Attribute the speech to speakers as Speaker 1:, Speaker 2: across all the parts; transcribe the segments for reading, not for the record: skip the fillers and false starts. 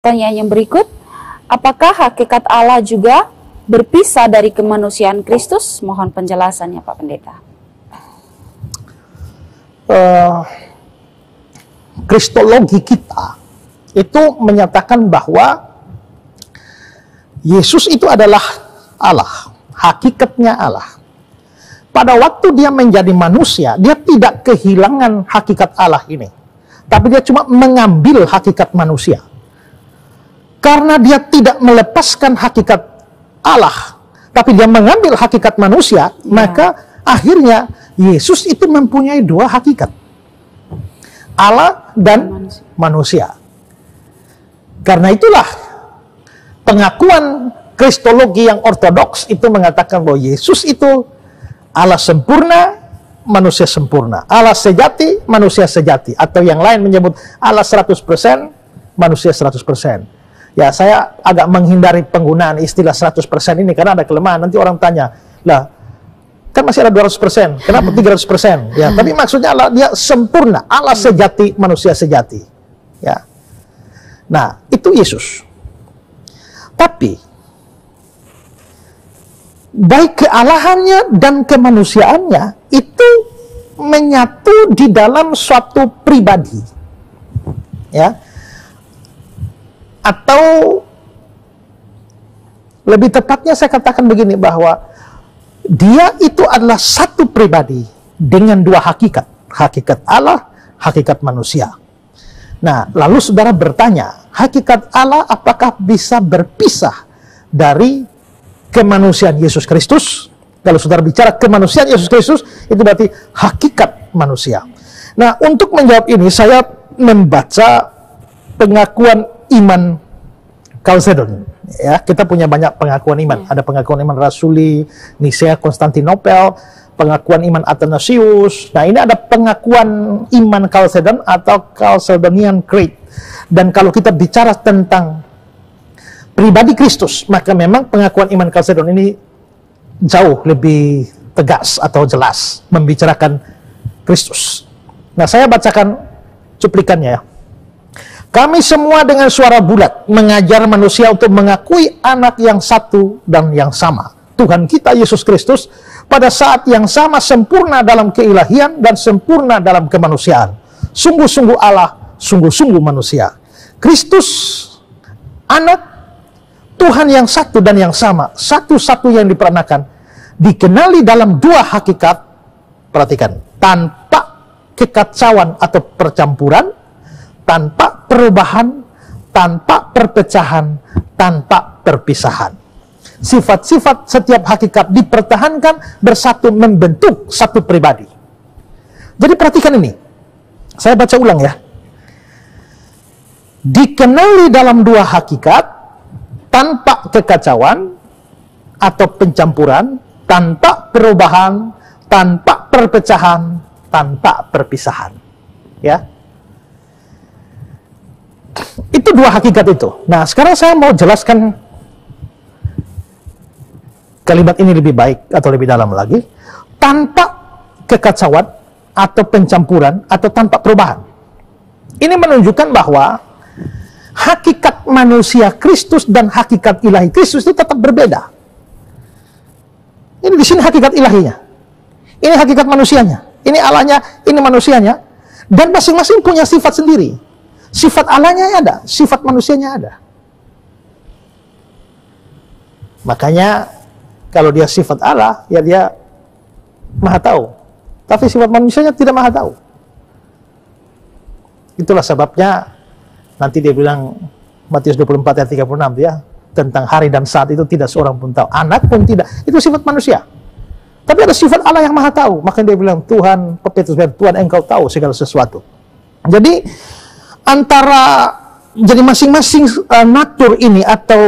Speaker 1: pertanyaan yang berikut, apakah hakikat Allah juga berpisah dari kemanusiaan Kristus? Mohon penjelasannya Pak Pendeta.
Speaker 2: Kristologi kita itu menyatakan bahwa Yesus itu adalah Allah, hakikatnya Allah. Pada waktu dia menjadi manusia, dia tidak kehilangan hakikat Allah ini, tapi dia cuma mengambil hakikat manusia. Karena dia tidak melepaskan hakikat Allah, tapi dia mengambil hakikat manusia, maka akhirnya Yesus itu mempunyai dua hakikat, Allah dan manusia. Karena itulah pengakuan Kristologi yang ortodoks itu mengatakan bahwa Yesus itu Allah sempurna, manusia sempurna. Allah sejati, manusia sejati. Atau yang lain menyebut Allah 100%, manusia 100%. Ya, saya agak menghindari penggunaan istilah 100% ini karena ada kelemahan. Nanti orang tanya, lah, kan masih ada 200%, kenapa 300%? Ya, tapi maksudnya Allah, dia sempurna. Allah sejati, manusia sejati. Ya. Nah, itu Yesus. Tapi baik kealahannya dan kemanusiaannya itu menyatu di dalam suatu pribadi, ya, atau lebih tepatnya saya katakan begini, bahwa dia itu adalah satu pribadi dengan dua hakikat, hakikat Allah, hakikat manusia. Nah, lalu saudara bertanya, hakikat Allah apakah bisa berpisah dari kemanusiaan Yesus Kristus? Kalau saudara bicara kemanusiaan Yesus Kristus, itu berarti hakikat manusia. Nah, untuk menjawab ini, saya membaca pengakuan iman Chalcedon. Ya, kita punya banyak pengakuan iman. Ada pengakuan iman Rasuli, Nisea, Konstantinopel, pengakuan iman Athanasius. Nah, ini ada pengakuan iman Chalcedon atau Chalcedonian Creed. Dan kalau kita bicara tentang pribadi Kristus, maka memang pengakuan iman Chalcedon ini jauh lebih tegas atau jelas membicarakan Kristus. Nah, saya bacakan cuplikannya ya. Kami semua dengan suara bulat mengajar manusia untuk mengakui anak yang satu dan yang sama, Tuhan kita Yesus Kristus, pada saat yang sama sempurna dalam keilahian dan sempurna dalam kemanusiaan. Sungguh-sungguh Allah, sungguh-sungguh manusia. Kristus, anak, Tuhan yang satu dan yang sama, satu-satu yang diperanakan, dikenali dalam dua hakikat, perhatikan, tanpa kekacauan atau percampuran, tanpa perubahan, tanpa perpecahan, tanpa perpisahan. Sifat-sifat setiap hakikat dipertahankan bersatu membentuk satu pribadi. Jadi perhatikan ini, saya baca ulang ya. Dikenali dalam dua hakikat, tanpa kekacauan atau pencampuran, tanpa perubahan, tanpa perpecahan, tanpa perpisahan. Ya, itu dua hakikat itu. Nah, sekarang saya mau jelaskan kalimat ini lebih baik atau lebih dalam lagi. Tanpa kekacauan atau pencampuran atau tanpa perubahan. Ini menunjukkan bahwa hakikat manusia Kristus dan hakikat ilahi Kristus itu tetap berbeda. Ini di sini hakikat ilahinya, ini hakikat manusianya, ini Allahnya, ini manusianya, dan masing-masing punya sifat sendiri. Sifat Allahnya ada, sifat manusianya ada. Makanya kalau dia sifat Allah, ya dia maha tahu. Tapi sifat manusianya tidak maha tahu. Itulah sebabnya nanti dia bilang Matius 24 ayat 36 ya, tentang hari dan saat itu tidak seorang pun tahu, anak pun tidak. Itu sifat manusia. Tapi ada sifat Allah yang maha tahu. Makanya dia bilang, Tuhan, Petrus bilang, Tuhan engkau tahu segala sesuatu. Jadi jadi masing-masing natur ini atau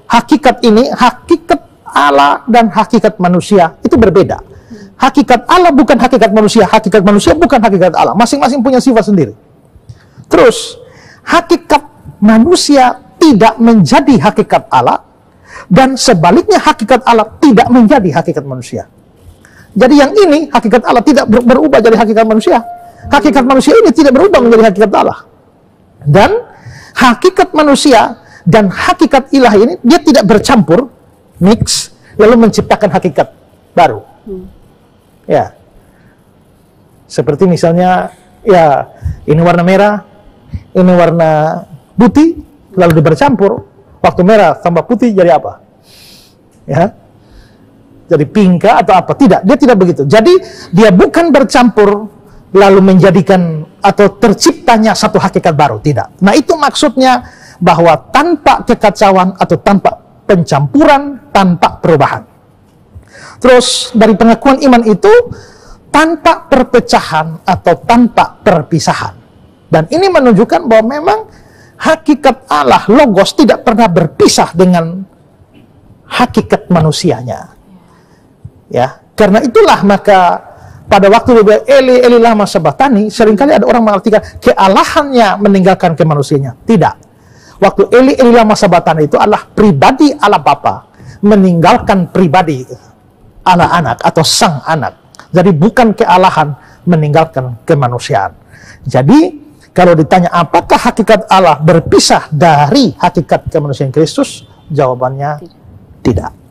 Speaker 2: hakikat ini, hakikat Allah dan hakikat manusia itu berbeda. Hakikat Allah bukan hakikat manusia bukan hakikat Allah. Masing-masing punya sifat sendiri. Terus, hakikat manusia tidak menjadi hakikat Allah, dan sebaliknya hakikat Allah tidak menjadi hakikat manusia. Jadi yang ini, hakikat Allah tidak berubah jadi hakikat manusia. Hakikat manusia ini tidak berubah menjadi hakikat Allah. Dan hakikat manusia dan hakikat ilahi ini dia tidak bercampur, mix, lalu menciptakan hakikat baru. Ya, seperti misalnya, ya ini warna merah, ini warna putih, lalu bercampur, waktu merah tambah putih jadi apa? Ya, jadi pink atau apa? Tidak, dia tidak begitu. Jadi dia bukan bercampur lalu menjadikan atau terciptanya satu hakikat baru, tidak. Nah itu maksudnya bahwa tanpa kekacauan atau tanpa pencampuran, tanpa perubahan. Terus dari pengakuan iman itu tanpa perpecahan atau tanpa perpisahan. Dan ini menunjukkan bahwa memang hakikat Allah, Logos, tidak pernah berpisah dengan hakikat manusianya. Ya, karena itulah maka pada waktu dia Eli Eli lama sabachthani, seringkali ada orang mengartikan kealahannya meninggalkan kemanusiaannya. Tidak. Waktu Eli Eli lama sabachthani itu adalah pribadi Allah Bapa meninggalkan pribadi Allah anak atau sang anak. Jadi bukan kealahan meninggalkan kemanusiaan. Jadi kalau ditanya apakah hakikat Allah berpisah dari hakikat kemanusiaan Kristus, jawabannya tidak.